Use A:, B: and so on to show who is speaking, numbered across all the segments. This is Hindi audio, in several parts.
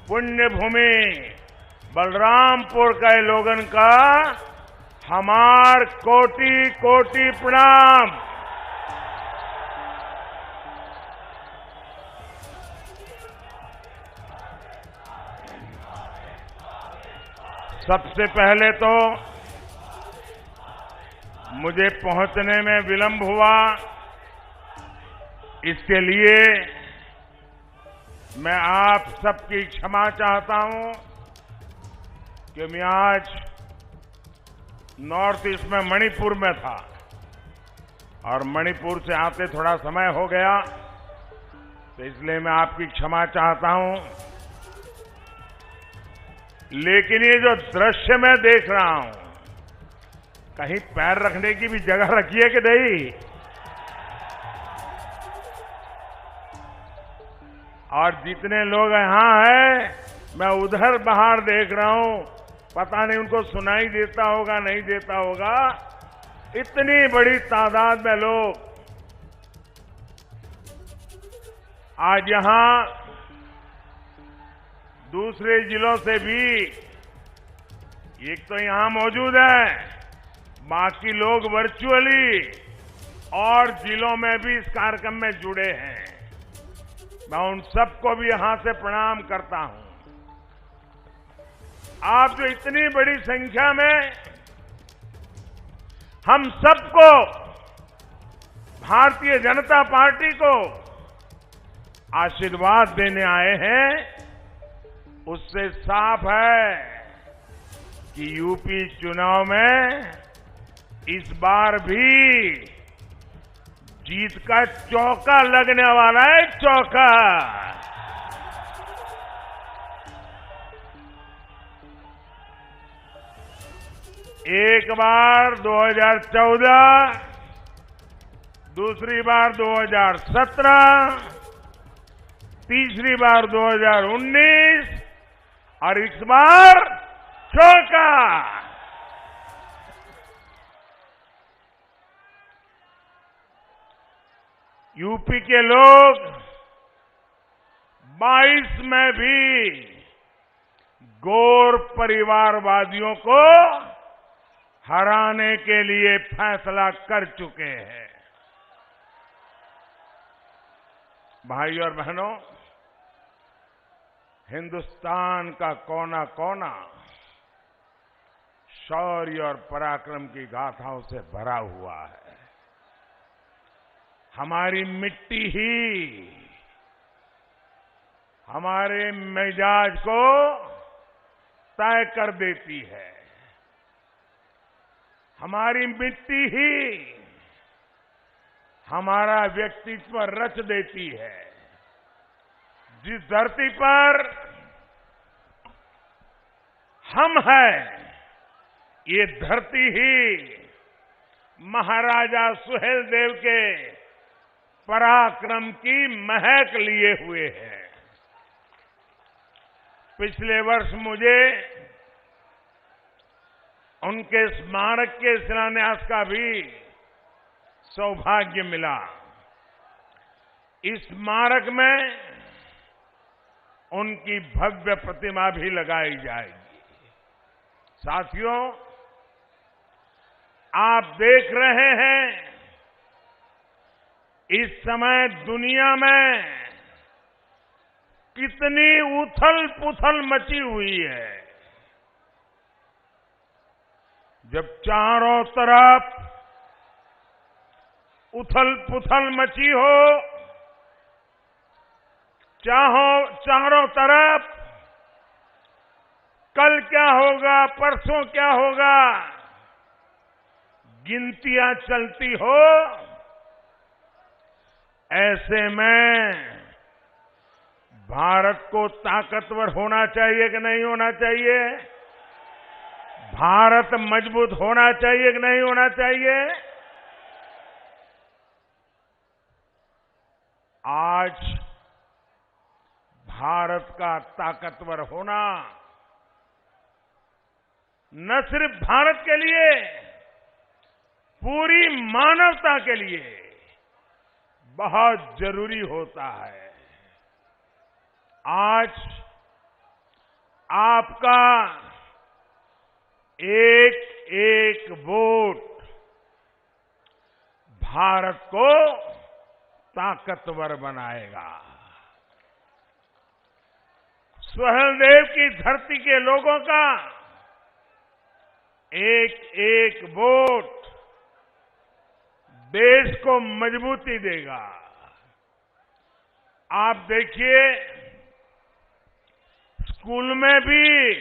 A: पुण्य भूमि बलरामपुर के लोगन का हमार कोटि कोटि प्रणाम। सबसे पहले तो मुझे पहुंचने में विलंब हुआ, इसके लिए मैं आप सबकी क्षमा चाहता हूं कि मैं आज नॉर्थ ईस्ट में मणिपुर में था और मणिपुर से आते थोड़ा समय हो गया, तो इसलिए मैं आपकी क्षमा चाहता हूं। लेकिन ये जो दृश्य मैं देख रहा हूं, कहीं पैर रखने की भी जगह रखिए कि नहीं। और जितने लोग यहां हैं, मैं उधर बाहर देख रहा हूं, पता नहीं उनको सुनाई देता होगा नहीं देता होगा, इतनी बड़ी तादाद में लोग आज यहां दूसरे जिलों से भी, एक तो यहां मौजूद है, बाकी लोग वर्चुअली और जिलों में भी इस कार्यक्रम में जुड़े हैं। मैं उन सबको भी यहां से प्रणाम करता हूं। आप जो इतनी बड़ी संख्या में हम सबको, भारतीय जनता पार्टी को आशीर्वाद देने आए हैं, उससे साफ है कि यूपी चुनाव में इस बार भी जीत का चौका लगने वाला है, चौका। एक बार 2014, दूसरी बार 2017, तीसरी बार 2019 और इस बार चौका। यूपी के लोग 22 में भी गौर परिवारवादियों को हराने के लिए फैसला कर चुके हैं। भाई और बहनों, हिंदुस्तान का कोना कोना शौर्य और पराक्रम की गाथाओं से भरा हुआ है। हमारी मिट्टी ही हमारे मिजाज को तय कर देती है। हमारी मिट्टी ही हमारा व्यक्तित्व रच देती है। जिस धरती पर हम हैं, ये धरती ही महाराजा सुहेलदेव के पराक्रम की महक लिए हुए है। पिछले वर्ष मुझे उनके स्मारक के शिलान्यास का भी सौभाग्य मिला। इस स्मारक में उनकी भव्य प्रतिमा भी लगाई जाएगी। साथियों, आप देख रहे हैं इस समय दुनिया में कितनी उथल पुथल मची हुई है। जब चारों तरफ उथल पुथल मची हो, चारों तरफ कल क्या होगा, परसों क्या होगा, गिनतियां चलती हो, ऐसे में भारत को ताकतवर होना चाहिए कि नहीं होना चाहिए? भारत मजबूत होना चाहिए कि नहीं होना चाहिए? आज भारत का ताकतवर होना न सिर्फ भारत के लिए, पूरी मानवता के लिए बहुत जरूरी होता है। आज आपका एक एक वोट भारत को ताकतवर बनाएगा। सहलदेव की धरती के लोगों का एक एक वोट देश को मजबूती देगा। आप देखिए, स्कूल में भी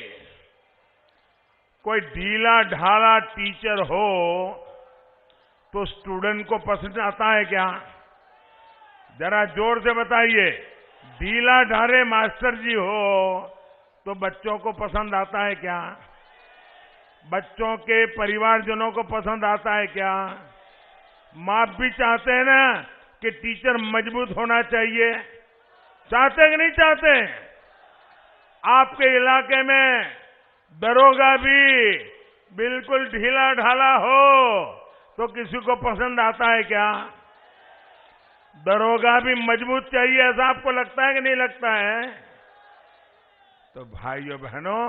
A: कोई ढीला ढाला टीचर हो तो स्टूडेंट को पसंद आता है क्या? जरा जोर से बताइए। ढीला ढाले मास्टर जी हो तो बच्चों को पसंद आता है क्या? बच्चों के परिवारजनों को पसंद आता है क्या? माँ भी चाहते हैं ना कि टीचर मजबूत होना चाहिए। चाहते कि नहीं चाहते? आपके इलाके में दरोगा भी बिल्कुल ढीला ढाला हो तो किसी को पसंद आता है क्या? दरोगा भी मजबूत चाहिए, ऐसा आपको लगता है कि नहीं लगता है? तो भाइयों बहनों,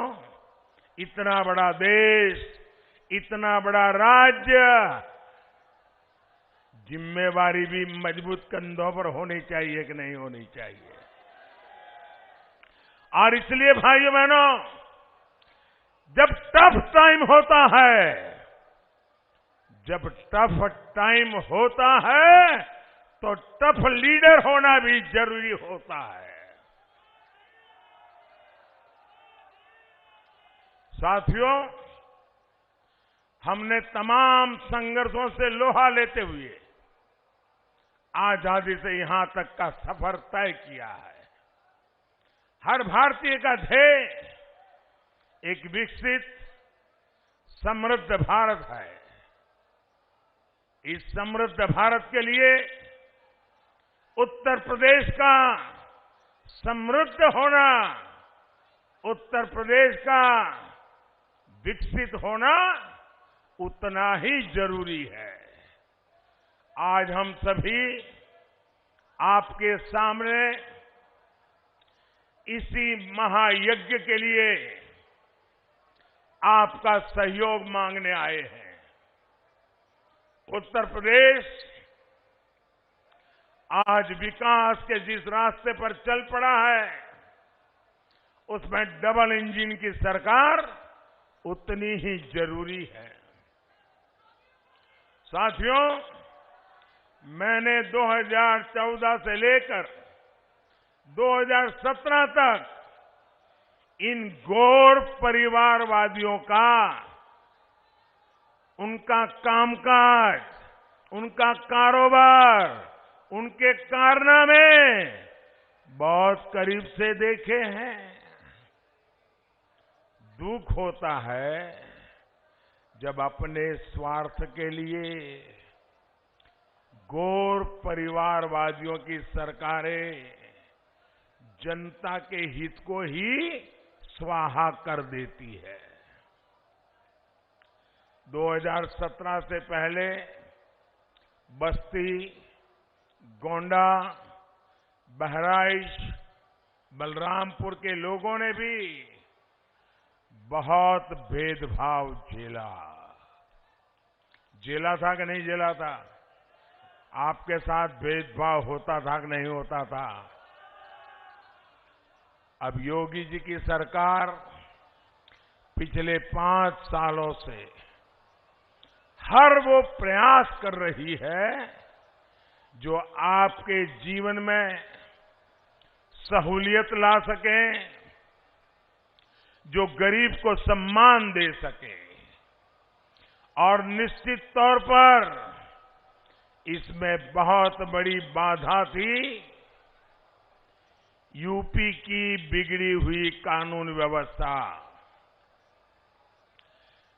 A: इतना बड़ा देश, इतना बड़ा राज्य, जिम्मेवारी भी मजबूत कंधों पर होनी चाहिए कि नहीं होनी चाहिए? और इसलिए भाइयों बहनों, जब टफ टाइम होता है, जब टफ टाइम होता है तो टफ लीडर होना भी जरूरी होता है। साथियों, हमने तमाम संघर्षों से लोहा लेते हुए आजादी से यहां तक का सफर तय किया है। हर भारतीय का ध्येय एक विकसित समृद्ध भारत है। इस समृद्ध भारत के लिए उत्तर प्रदेश का समृद्ध होना, उत्तर प्रदेश का विकसित होना उतना ही जरूरी है। आज हम सभी आपके सामने इसी महायज्ञ के लिए आपका सहयोग मांगने आए हैं। उत्तर प्रदेश आज विकास के जिस रास्ते पर चल पड़ा है, उसमें डबल इंजन की सरकार उतनी ही जरूरी है। साथियों, मैंने 2014 से लेकर 2017 तक इन गौर परिवारवादियों का, उनका कामकाज, उनका कारोबार, उनके कारनामे बहुत करीब से देखे हैं। दुख होता है जब अपने स्वार्थ के लिए गौर परिवारवादियों की सरकारें जनता के हित को ही स्वाहा कर देती है। 2017 से पहले बस्ती, गोंडा, बहराइच, बलरामपुर के लोगों ने भी बहुत भेदभाव झेला था कि नहीं झेला था? आपके साथ भेदभाव होता था कि नहीं होता था? अब योगी जी की सरकार पिछले 5 सालों से हर वो प्रयास कर रही है जो आपके जीवन में सहूलियत ला सके, जो गरीब को सम्मान दे सके। और निश्चित तौर पर इसमें बहुत बड़ी बाधा थी यूपी की बिगड़ी हुई कानून व्यवस्था।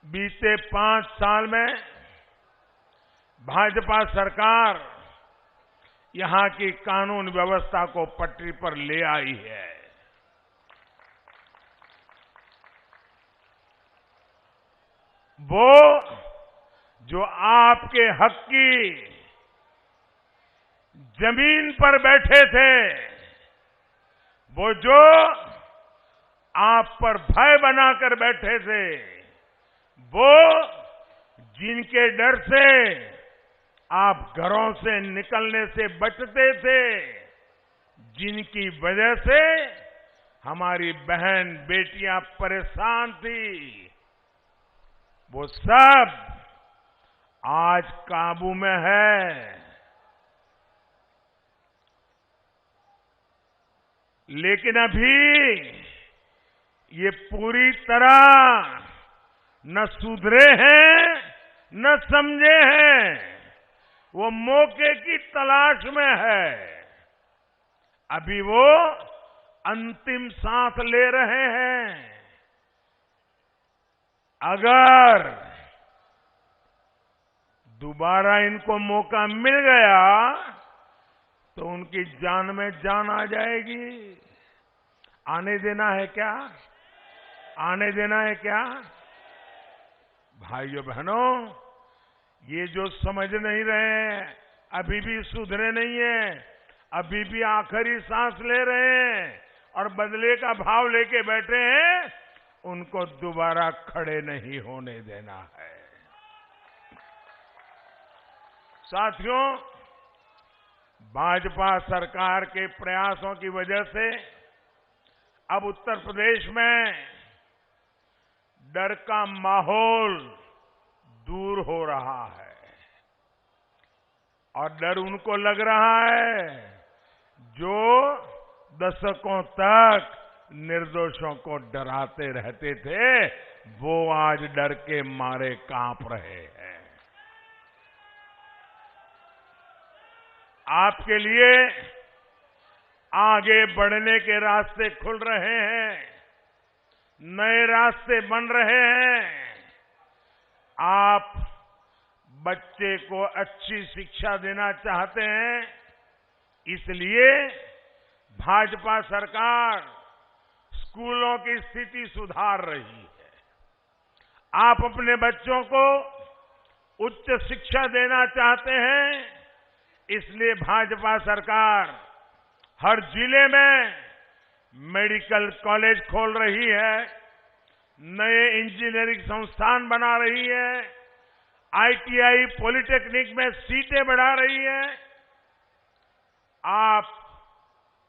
A: बीते 5 साल में भाजपा सरकार यहां की कानून व्यवस्था को पटरी पर ले आई है। वो जो आपके हक की जमीन पर बैठे थे, वो जो आप पर भय बनाकर बैठे थे, वो जिनके डर से आप घरों से निकलने से बचते थे, जिनकी वजह से हमारी बहन बेटियां परेशान थी, वो सब आज काबू में है। लेकिन अभी ये पूरी तरह न सुधरे हैं न समझे हैं, वो मौके की तलाश में है। अभी वो अंतिम सांस ले रहे हैं। अगर दोबारा इनको मौका मिल गया तो उनकी जान में जान आ जाएगी। आने देना है क्या? आने देना है क्या? भाइयों बहनों, ये जो समझ नहीं रहे हैं, अभी भी सुधरे नहीं है, अभी भी आखिरी सांस ले रहे हैं और बदले का भाव लेके बैठे हैं, उनको दोबारा खड़े नहीं होने देना है। साथियों, भाजपा सरकार के प्रयासों की वजह से अब उत्तर प्रदेश में डर का माहौल दूर हो रहा है और डर उनको लग रहा है जो दशकों तक निर्दोषों को डराते रहते थे, वो आज डर के मारे कांप रहे हैं। आपके लिए आगे बढ़ने के रास्ते खुल रहे हैं, नए रास्ते बन रहे हैं। आप बच्चे को अच्छी शिक्षा देना चाहते हैं, इसलिए भाजपा सरकार स्कूलों की स्थिति सुधार रही है। आप अपने बच्चों को उच्च शिक्षा देना चाहते हैं, इसलिए भाजपा सरकार हर जिले में मेडिकल कॉलेज खोल रही है, नए इंजीनियरिंग संस्थान बना रही है, आईटीआई पॉलिटेक्निक में सीटें बढ़ा रही है। आप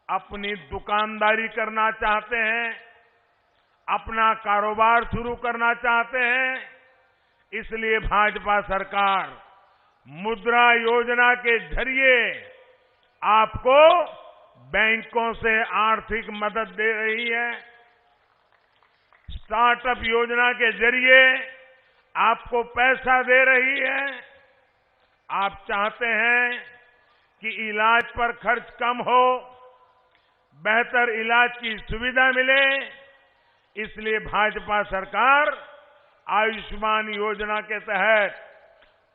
A: अपनी दुकानदारी करना चाहते हैं, अपना कारोबार शुरू करना चाहते हैं, इसलिए भाजपा सरकार मुद्रा योजना के जरिए आपको बैंकों से आर्थिक मदद दे रही है। स्टार्टअप योजना के जरिए आपको पैसा दे रही है। आप चाहते हैं कि इलाज पर खर्च कम हो, बेहतर इलाज की सुविधा मिले, इसलिए भाजपा सरकार आयुष्मान योजना के तहत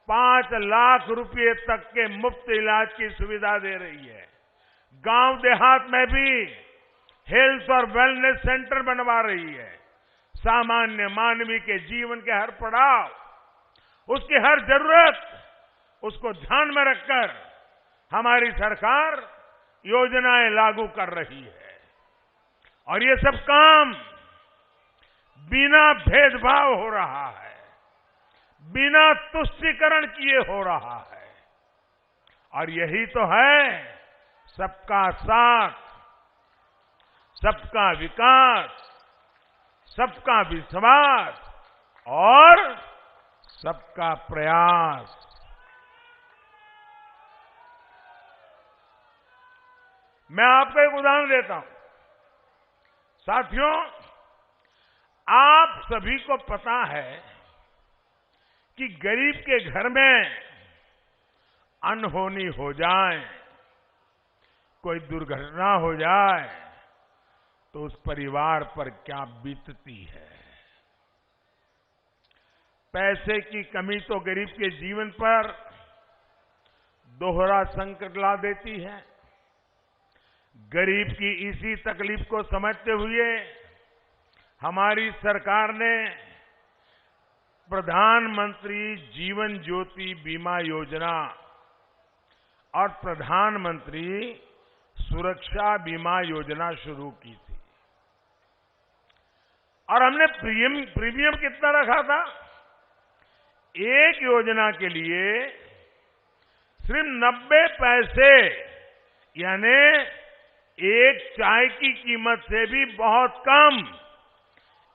A: 5 लाख रुपए तक के मुफ्त इलाज की सुविधा दे रही है। गांव देहात में भी हेल्थ और वेलनेस सेंटर बनवा रही है। सामान्य मानवी के जीवन के हर पड़ाव, उसकी हर जरूरत, उसको ध्यान में रखकर हमारी सरकार योजनाएं लागू कर रही है। और ये सब काम बिना भेदभाव हो रहा है, बिना तुष्टीकरण किए हो रहा है। और यही तो है सबका साथ, सबका विकास, सबका विश्वास और सबका प्रयास। मैं आपको एक उदाहरण देता हूं। साथियों, आप सभी को पता है कि गरीब के घर में अनहोनी हो जाए, कोई दुर्घटना हो जाए तो उस परिवार पर क्या बीतती है। पैसे की कमी तो गरीब के जीवन पर दोहरा संकट ला देती है। गरीब की इसी तकलीफ को समझते हुए हमारी सरकार ने प्रधानमंत्री जीवन ज्योति बीमा योजना और प्रधानमंत्री सुरक्षा बीमा योजना शुरू की थी। और हमने प्रीमियम कितना रखा था? एक योजना के लिए सिर्फ 90 पैसे, यानी एक चाय की कीमत से भी बहुत कम,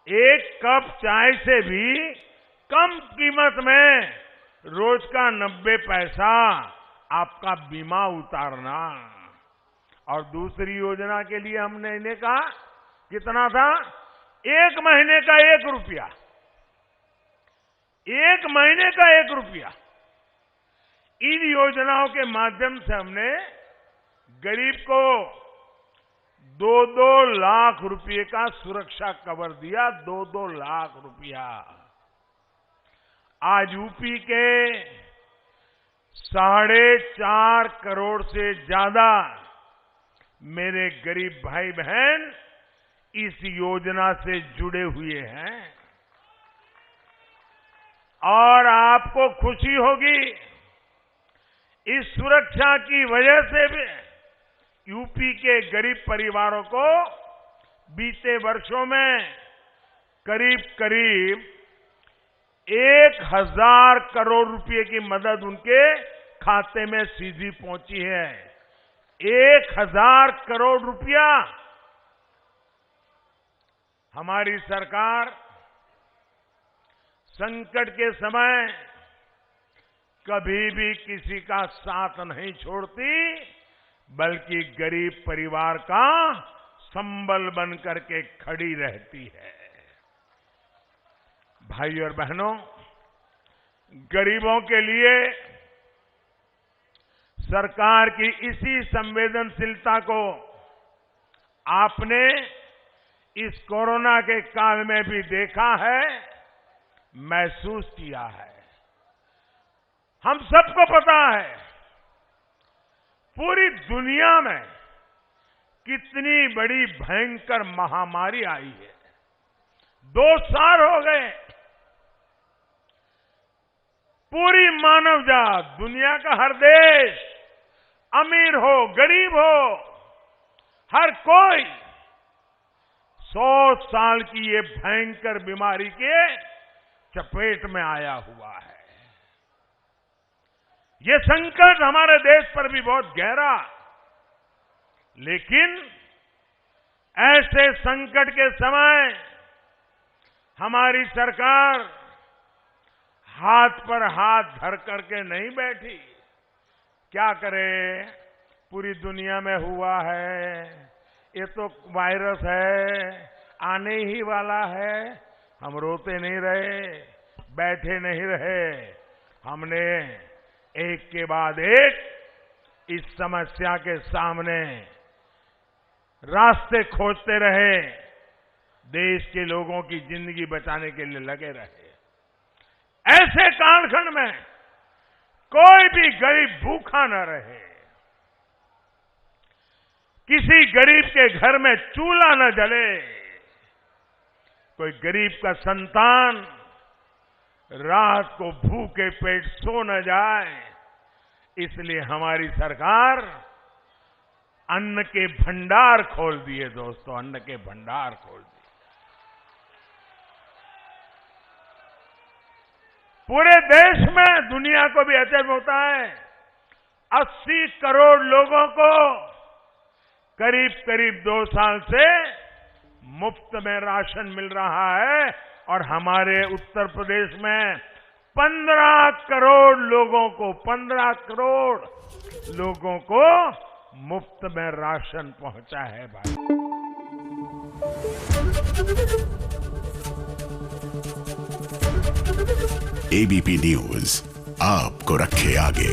A: एक कप चाय से भी कम कीमत में रोज का 90 पैसा आपका बीमा उतारना। और दूसरी योजना के लिए हमने इन्हें कहा कितना था? 1 महीने का 1 रुपया, 1 महीने का 1 रुपया। इन योजनाओं के माध्यम से हमने गरीब को 2-2 लाख रुपए का सुरक्षा कवर दिया, 2-2 लाख रुपया। आज यूपी के 4.5 करोड़ से ज्यादा मेरे गरीब भाई बहन इस योजना से जुड़े हुए हैं। और आपको खुशी होगी, इस सुरक्षा की वजह से भी यूपी के गरीब परिवारों को बीते वर्षों में करीब करीब 1000 करोड़ रुपए की मदद उनके खाते में सीधी पहुंची है। 1000 करोड़ रुपया। हमारी सरकार संकट के समय कभी भी किसी का साथ नहीं छोड़ती, बल्कि गरीब परिवार का संबल बन करके खड़ी रहती है। भाई और बहनों, गरीबों के लिए सरकार की इसी संवेदनशीलता को आपने इस कोरोना के काल में भी देखा है, महसूस किया है। हम सबको पता है पूरी दुनिया में कितनी बड़ी भयंकर महामारी आई है। 2 साल हो गए। पूरी मानव जात, दुनिया का हर देश, अमीर हो गरीब हो, हर कोई 100 साल की ये भयंकर बीमारी के चपेट में आया हुआ है। ये संकट हमारे देश पर भी बहुत गहरा, लेकिन ऐसे संकट के समय हमारी सरकार हाथ पर हाथ धर करके नहीं बैठी। क्या करे, पूरी दुनिया में हुआ है, ये तो वायरस है, आने ही वाला है। हम रोते नहीं रहे, बैठे नहीं रहे। हमने एक के बाद एक इस समस्या के सामने रास्ते खोजते रहे, देश के लोगों की जिंदगी बचाने के लिए लगे रहे। ऐसे कालखंड में कोई भी गरीब भूखा न रहे, किसी गरीब के घर में चूल्हा न जले, कोई गरीब का संतान रात को भूखे पेट सो न जाए, इसलिए हमारी सरकार अन्न के भंडार खोल दिए। दोस्तों, अन्न के भंडार खोल दिए। पूरे देश में, दुनिया को भी अचरज होता है, 80 करोड़ लोगों को करीब करीब 2 साल से मुफ्त में राशन मिल रहा है। और हमारे उत्तर प्रदेश में 15 करोड़ लोगों को, 15 करोड़ लोगों को मुफ्त में राशन पहुंचा है। भाई,
B: एबीपी न्यूज आपको रखे आगे।